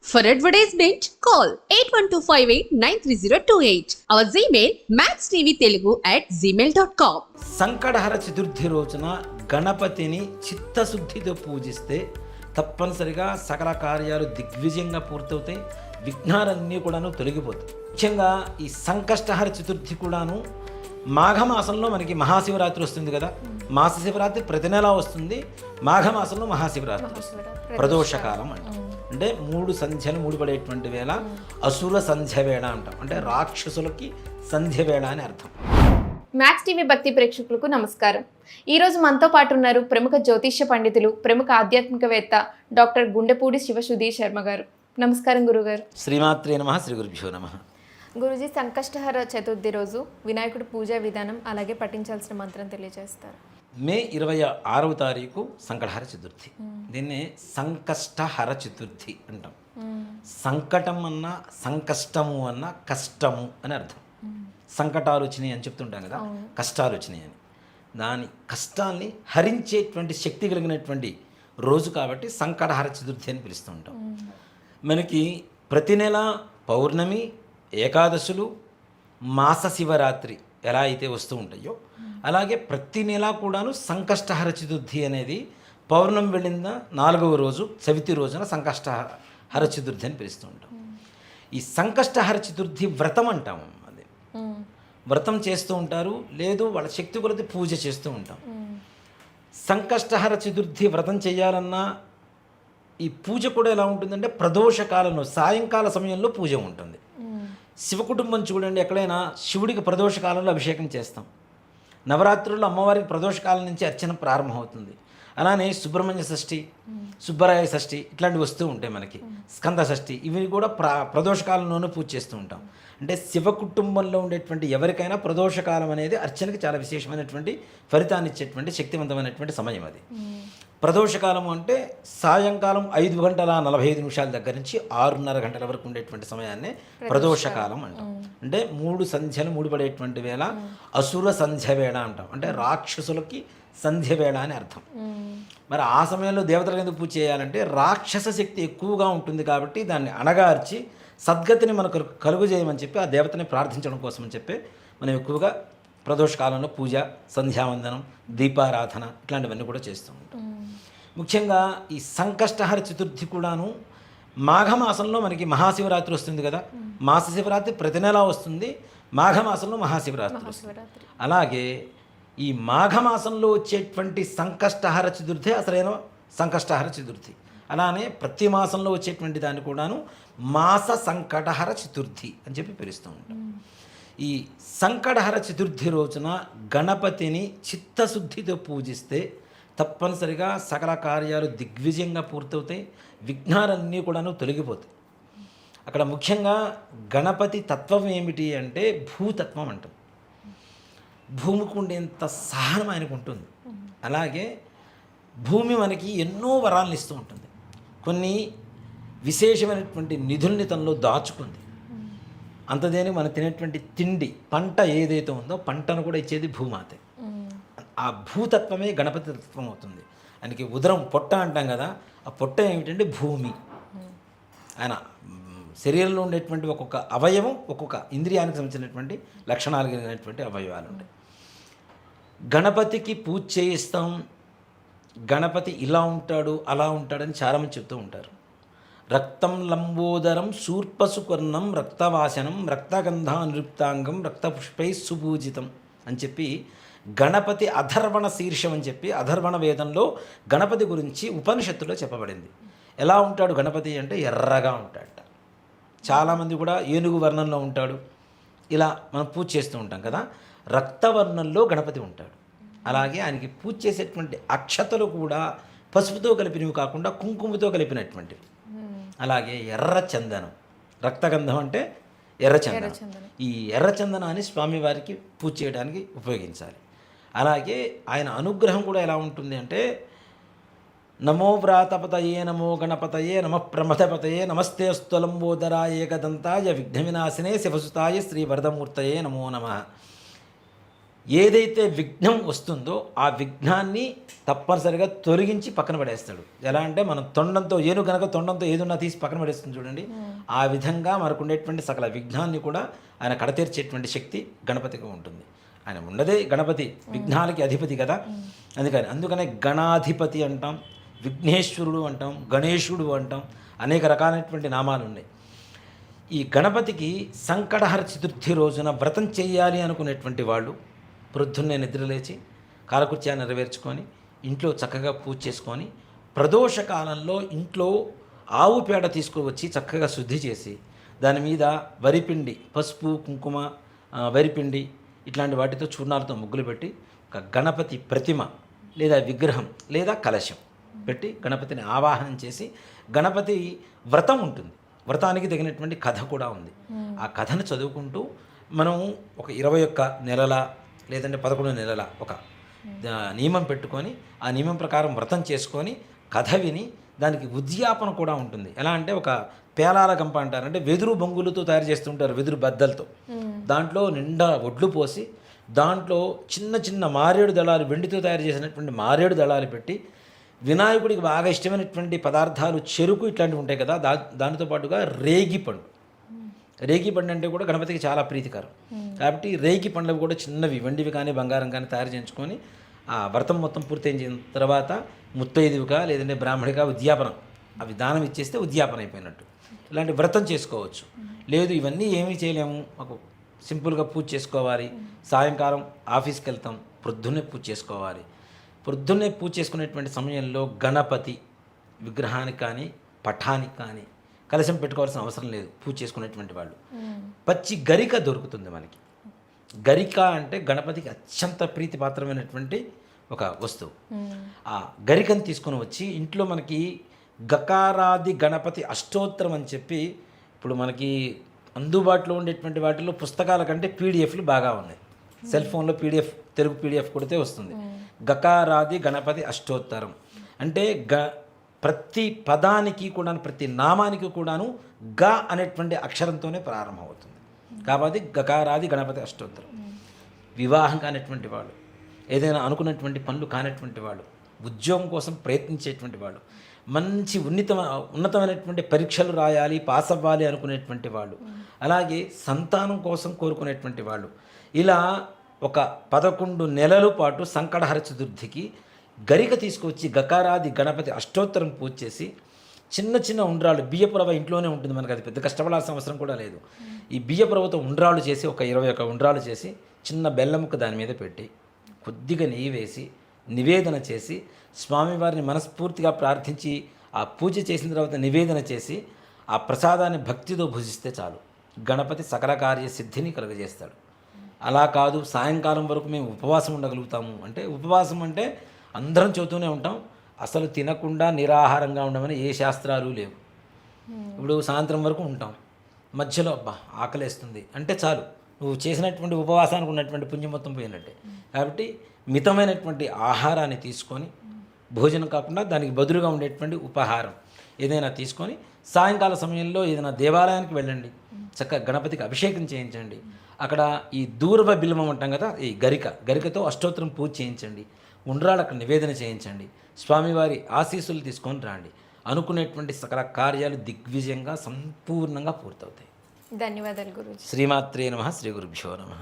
For advertisement, call 8125893028. Our Gmail maxtvtelugu@gmail.com. Sankatahara Chaturthi రోజున గణపతిని చిత్తశుద్ధితో పూజిస్తే తప్పనిసరిగా సకల కార్యాలు దిగ్విజయంగా పూర్తవుతాయి, విఘ్నాలన్నీ కూడాను తొలగిపోతాయి. ముఖ్యంగా ఈ సంకష్టహర చతుర్థి కూడాను మాఘమాసంలో మనకి మహాశివరాత్రి వస్తుంది కదా. మాస శివరాత్రి ప్రతి నెలా వస్తుంది. మాఘమాసంలో మహాశివరాత్రి ప్రదోషకాలం అంటే 3 సంధ్యలు ముడిపడేటువంటి వేళ అసుర సంధ్య వేళ అంటాం. అంటే రాక్షసులకి సంధ్య వేళ అని అర్థం. మ్యాక్స్ టీవీ భక్తి ప్రేక్షకులకు నమస్కారం. ఈరోజు మనతో పాటు ఉన్నారు ప్రముఖ జ్యోతిష్య పండితులు, ప్రముఖ ఆధ్యాత్మికవేత్త డాక్టర్ గుండెపూడి శివసుధీర్ శర్మ గారు. నమస్కారం గురుగారు. శ్రీమాత్రే నమః, శ్రీ గురుభ్యో నమః. గురుజీ, సంకష్టహర చతుర్థి రోజు వినాయకుడి పూజా విధానం అలాగే పఠించాల్సిన మంత్రం తెలియజేస్తారు. మే 26వ తారీఖు సంకటహర చతుర్థి. దీన్ని సంకష్టహర చతుర్థి అంటాం. సంకటం అన్న, సంకష్టము అన్న, కష్టము అని అర్థం. సంకటాలు వచ్చినాయి అని చెప్తుంటాం కదా, కష్టాలు వచ్చినాయి అని. దాని కష్టాల్ని హరించేటువంటి శక్తి కలిగినటువంటి రోజు కాబట్టి సంకటహర చతుర్థి అని పిలుస్తూ ఉంటాం. మనకి ప్రతి నెల పౌర్ణమి, ఏకాదశులు, మాస శివరాత్రి ఎలా అయితే వస్తూ ఉంటాయో అలాగే ప్రతి నెల కూడాను సంకష్టహర చతుర్థి అనేది పౌర్ణమి వెళ్ళిన 4వ రోజు చవితి రోజున సంకష్టహర చతుర్థి అని పిలుస్తూ ఉంటాం. ఈ సంకష్టహర చతుర్థి వ్రతం అంటాము. అది వ్రతం చేస్తూ ఉంటారు, లేదు వాళ్ళ శక్తి కొలది పూజ చేస్తూ ఉంటాం. సంకష్టహర చతుర్థి వ్రతం చేయాలన్నా ఈ పూజ కూడా ఎలా ఉంటుందంటే ప్రదోష కాలంలో సాయంకాల సమయంలో పూజ ఉంటుంది. శివ కుటుంబం చూడండి, ఎక్కడైనా శివుడికి ప్రదోష కాలంలో అభిషేకం చేస్తాం. నవరాత్రుల్లో అమ్మవారికి ప్రదోషకాలం నుంచి అర్చన ప్రారంభమవుతుంది. అలానే సుబ్రహ్మణ్య షష్ఠి, సుబ్బరాయ షష్ఠి ఇట్లాంటివి వస్తూ ఉంటాయి మనకి. స్కంద షష్ఠి ఇవి కూడా ప్రదోషకాలంలోనూ పూజ చేస్తూ ఉంటాం. అంటే శివ కుటుంబంలో ఉండేటువంటి ఎవరికైనా ప్రదోషకాలం అనేది అర్చనకి చాలా విశేషమైనటువంటి ఫలితాన్ని ఇచ్చేటువంటి శక్తివంతమైనటువంటి సమయం అది. ప్రదోషకాలం అంటే సాయంకాలం 5:45 దగ్గర నుంచి 6:30 వరకు ఉండేటువంటి సమయాన్నే ప్రదోషకాలం అంటాం. అంటే 3 సంధ్యలు ముడిపడేటువంటి వేళ అసుర సంధ్య వేళ అంటాం. అంటే రాక్షసులకి సంధ్య వేళ అని అర్థం. మరి ఆ సమయంలో దేవతలకు ఎందుకు పూజ చేయాలంటే రాక్షస శక్తి ఎక్కువగా ఉంటుంది కాబట్టి దాన్ని అణగార్చి సద్గతిని మనకు కలుగు చేయమని చెప్పి ఆ దేవతని ప్రార్థించడం కోసం అని చెప్పి మనం ఎక్కువగా ప్రదోషకాలంలో పూజ, సంధ్యావందనం, దీపారాధన ఇట్లాంటివన్నీ కూడా చేస్తూ ఉంటాం. ముఖ్యంగా ఈ సంకష్టహర చతుర్థి కూడాను మాఘమాసంలో మనకి మహాశివరాత్రి వస్తుంది కదా. మాస శివరాత్రి ప్రతి నెలా వస్తుంది. మాఘమాసంలో మహాశివరాత్రి వస్తుంది. అలాగే ఈ మాఘమాసంలో వచ్చేటువంటి సంకష్టహర చతుర్థి అసలైన సంకష్టహర చతుర్థి. అలానే ప్రతి మాసంలో వచ్చేటువంటి దాన్ని కూడాను మాస సంకటహర చతుర్థి అని చెప్పి పిలుస్తూ ఉంటాం. ఈ సంకటహర చతుర్థి రోజున గణపతిని చిత్తశుద్ధితో పూజిస్తే తప్పనిసరిగా సకల కార్యాలు దిగ్విజయంగా పూర్తవుతాయి, విఘ్నాలన్నీ కూడాను తొలగిపోతాయి. అక్కడ ముఖ్యంగా గణపతి తత్వం ఏమిటి అంటే భూతత్వం అంటాం. భూమికి ఉండేంత సహనం ఆయనకు ఉంటుంది. అలాగే భూమి మనకి ఎన్నో వరాలను ఇస్తూ ఉంటుంది. కొన్ని విశేషమైనటువంటి నిధుల్ని తనలో దాచుకుంది. అంతదేని మనం తినేటువంటి తిండి, పంట ఏదైతే ఉందో పంటను కూడా ఇచ్చేది భూమాతే. ఆ భూతత్వమే గణపతి తత్వం అవుతుంది. ఆయనకి ఉదరం పొట్ట అంటాం కదా, ఆ పొట్ట ఏమిటంటే భూమి. ఆయన శరీరంలో ఉండేటువంటి ఒక్కొక్క అవయవం ఒక్కొక్క ఇంద్రియానికి సంబంధించినటువంటి లక్షణాలు కలిగినటువంటి అవయవాలు ఉంటాయి. గణపతికి పూజ చేయిస్తాం, గణపతి ఇలా ఉంటాడు అలా ఉంటాడని చాలామంది చెప్తూ ఉంటారు. రక్తం లంబోదరం శూర్పసుకర్ణం రక్తవాసనం రక్తగంధానులిప్తాంగం రక్తపుష్పై సుపూజితం అని చెప్పి గణపతి అధర్వణ శీర్షం అని చెప్పి అధర్వణ వేదంలో గణపతి గురించి ఉపనిషత్తులో చెప్పబడింది. ఎలా ఉంటాడు గణపతి అంటే ఎర్రగా ఉంటాడట. చాలామంది కూడా ఏనుగు వర్ణంలో ఉంటాడు ఇలా మనం పూజ చేస్తూ ఉంటాం కదా. రక్తవర్ణంలో గణపతి ఉంటాడు. అలాగే ఆయనకి పూజ చేసేటువంటి అక్షతలు కూడా పసుపుతో కలిపినవి కాకుండా కుంకుమతో కలిపినటువంటివి. అలాగే ఎర్ర చందనం, రక్తగంధం అంటే ఎర్రచందనం. ఈ ఎర్రచందనాన్ని స్వామివారికి పూజ చేయడానికి ఉపయోగించాలి. అలాగే ఆయన అనుగ్రహం కూడా ఎలా ఉంటుంది అంటే నమో వ్రాతపతయే నమో గణపతయే నమ ప్రమథపతయే నమస్తే స్థలంబోదరాయ ఏకదంతాయ విఘ్నవినాశినే శివసుతాయ శ్రీ వరదమూర్తయే నమో నమః. ఏదైతే విఘ్నం వస్తుందో ఆ విఘ్నాన్ని తప్పనిసరిగా తొలగించి పక్కన పడేస్తాడు. ఎలా అంటే మనం తొండంతో ఏను గనక తొండంతో ఏదున్నా తీసి పక్కన పడేస్తుంది చూడండి, ఆ విధంగా మనకు ఉండేటువంటి సకల విఘ్నాన్ని కూడా ఆయన కడతీర్చేటువంటి శక్తి గణపతికి ఉంటుంది. ఆయన ఉన్నదే గణపతి, విఘ్నాలకి అధిపతి కదా. అందుకనే గణాధిపతి అంటాం, విఘ్నేశ్వరుడు అంటాం, గణేశుడు అంటాం, అనేక రకాలైనటువంటి నామాలు ఉన్నాయి. ఈ గణపతికి సంకటహర చతుర్థి రోజున వ్రతం చేయాలి అనుకునేటువంటి వాళ్ళు ప్రొద్దున్నే నిద్రలేచి కాలకృత్యాన్ని నెరవేర్చుకొని ఇంట్లో చక్కగా పూజ చేసుకొని ప్రదోష కాలంలో ఇంట్లో ఆవు పేడ తీసుకువచ్చి చక్కగా శుద్ధి చేసి దాని మీద వరిపిండి, పసుపు, కుంకుమ, వరిపిండి ఇట్లాంటి వాటితో చూర్ణాలతో ముగ్గులు పెట్టి ఒక గణపతి ప్రతిమ లేదా విగ్రహం లేదా కలశం పెట్టి గణపతిని ఆవాహనం చేసి, గణపతి వ్రతం ఉంటుంది, వ్రతానికి తగినటువంటి కథ కూడా ఉంది. ఆ కథను చదువుకుంటూ మనం ఒక 21 నెలల లేదంటే 11 నెలల ఒక నియమం పెట్టుకొని ఆ నియమం ప్రకారం వ్రతం చేసుకొని కథ విని దానికి ఉద్యాపన కూడా ఉంటుంది. ఎలా అంటే ఒక పేలాల గంప అంటారు, అంటే వెదురు బొంగులతో తయారు చేస్తుంటారు, వెదురు బద్దలతో. దాంట్లో నిండా ఒడ్లు పోసి దాంట్లో చిన్న చిన్న మారేడు దళాలు, వెండితో తయారు చేసినటువంటి మారేడు దళాలు పెట్టి వినాయకుడికి బాగా ఇష్టమైనటువంటి పదార్థాలు చెరుకు ఇట్లాంటివి ఉంటాయి కదా, దానితో పాటుగా రేగిపండు. రేగిపండు అంటే కూడా గణపతికి చాలా ప్రీతికరం కాబట్టి రేగి పండ్లు కూడా చిన్నవి వెండివి కానీ బంగారం కానీ తయారు చేయించుకొని ఆ వ్రతం మొత్తం పూర్తయిన తర్వాత ముత్తైదువుగా లేదంటే బ్రాహ్మడిగా ఉద్యాపనం, అవి దానం ఇచ్చేస్తే ఉద్యాపన అయిపోయినట్టు. ఇలాంటి వ్రతం చేసుకోవచ్చు. లేదు ఇవన్నీ ఏమీ చేయలేము, మాకు సింపుల్గా పూజ చేసుకోవాలి, సాయంకాలం ఆఫీస్కి వెళ్తాం, ప్రొద్దున్నే పూజ చేసుకోవాలి. ప్రొద్దున్నే పూజ చేసుకునేటువంటి సమయంలో గణపతి విగ్రహానికి కానీ పటానికి కానీ కలశం పెట్టుకోవాల్సిన అవసరం లేదు. పూజ చేసుకునేటువంటి వాళ్ళు పచ్చి గరిక దొరుకుతుంది మనకి. గరిక అంటే గణపతికి అత్యంత ప్రీతిపాత్రమైనటువంటి ఒక వస్తువు. ఆ గరికను తీసుకొని వచ్చి ఇంట్లో మనకి గకారాది గణపతి అష్టోత్తరం అని చెప్పి ఇప్పుడు మనకి అందుబాటులో ఉండేటువంటి వాటిలో పుస్తకాల కంటే పీడిఎఫ్లు బాగా ఉన్నాయి. సెల్ ఫోన్లో పీడిఎఫ్, తెలుగు పీడిఎఫ్ కొడితే వస్తుంది. గకారాది గణపతి అష్టోత్తరం అంటే ప్రతి పదానికి కూడా, ప్రతి నామానికి కూడాను గ అనేటువంటి అక్షరంతోనే ప్రారంభమవుతుంది. కాబట్టి గకారాది గణపతి అష్టోత్తరం. వివాహం కానిటువంటి వాళ్ళు, ఏదైనా అనుకున్నటువంటి పనులు కానిటువంటి వాళ్ళు, ఉద్యోగం కోసం ప్రయత్నించేటువంటి వాళ్ళు, మంచి ఉన్నతమైనటువంటి పరీక్షలు రాయాలి, పాస్ అవ్వాలి అనుకునేటువంటి వాళ్ళు, అలాగే సంతానం కోసం కోరుకునేటువంటి వాళ్ళు, ఇలా ఒక 11 నెలల పాటు సంకటహర చతుర్థికి గరిక తీసుకొచ్చి గకారాది గణపతి అష్టోత్తరం పూజ చేసి చిన్న చిన్న ఉండ్రాళ్ళు, బియ్యపు రవ్వ ఇంట్లోనే ఉంటుంది మనకు, అది పెద్ద కష్టపడాల్సిన అవసరం కూడా లేదు. ఈ బియ్యపు రవ్వతో ఉండ్రాళ్ళు చేసి ఒక 21 ఉండ్రాళ్ళు చేసి చిన్న బెల్లం ముక్క దాని మీద పెట్టి కొద్దిగా నెయ్యి వేసి నివేదన చేసి స్వామివారిని మనస్ఫూర్తిగా ప్రార్థించి ఆ పూజ చేసిన తర్వాత నివేదన చేసి ఆ ప్రసాదాన్ని భక్తితో భుజిస్తే చాలు, గణపతి సకల కార్య సిద్ధిని కలుగజేస్తాడు. అలా కాదు సాయంకాలం వరకు మేము ఉపవాసం ఉండగలుగుతాము అంటే, ఉపవాసం అంటే అందరం చెబుతూనే ఉంటాం, అసలు తినకుండా నిరాహారంగా ఉండమని ఏ శాస్త్రాలు లేవు. ఇప్పుడు సాయంత్రం వరకు ఉంటాం, మధ్యలో అబ్బా ఆకలేస్తుంది అంటే చాలు, నువ్వు చేసినటువంటి ఉపవాసానికి ఉన్నటువంటి పుణ్యం మొత్తం పోయినట్టే. కాబట్టి మితమైనటువంటి ఆహారాన్ని తీసుకొని, భోజనం కాకుండా దానికి బదులుగా ఉండేటువంటి ఉపహారం ఏదైనా తీసుకొని సాయంకాల సమయంలో ఏదైనా దేవాలయానికి వెళ్ళండి, చక్కగా గణపతికి అభిషేకం చేయించండి. అక్కడ ఈ దూర్వ బిల్వం అంటాం కదా, ఈ గరికతో అష్టోత్తరం పూజ చేయించండి, ఉండ్రాళ్ళకు నివేదన చేయించండి, స్వామివారి ఆశీస్సులు తీసుకొని రాండి. అనుకునేటువంటి సకల కార్యాలు దిగ్విజయంగా సంపూర్ణంగా పూర్తవుతాయి. ధన్యవాదాలు గురూజీ. శ్రీమాత్రే నమః. శ్రీ గురుభ్యో నమః.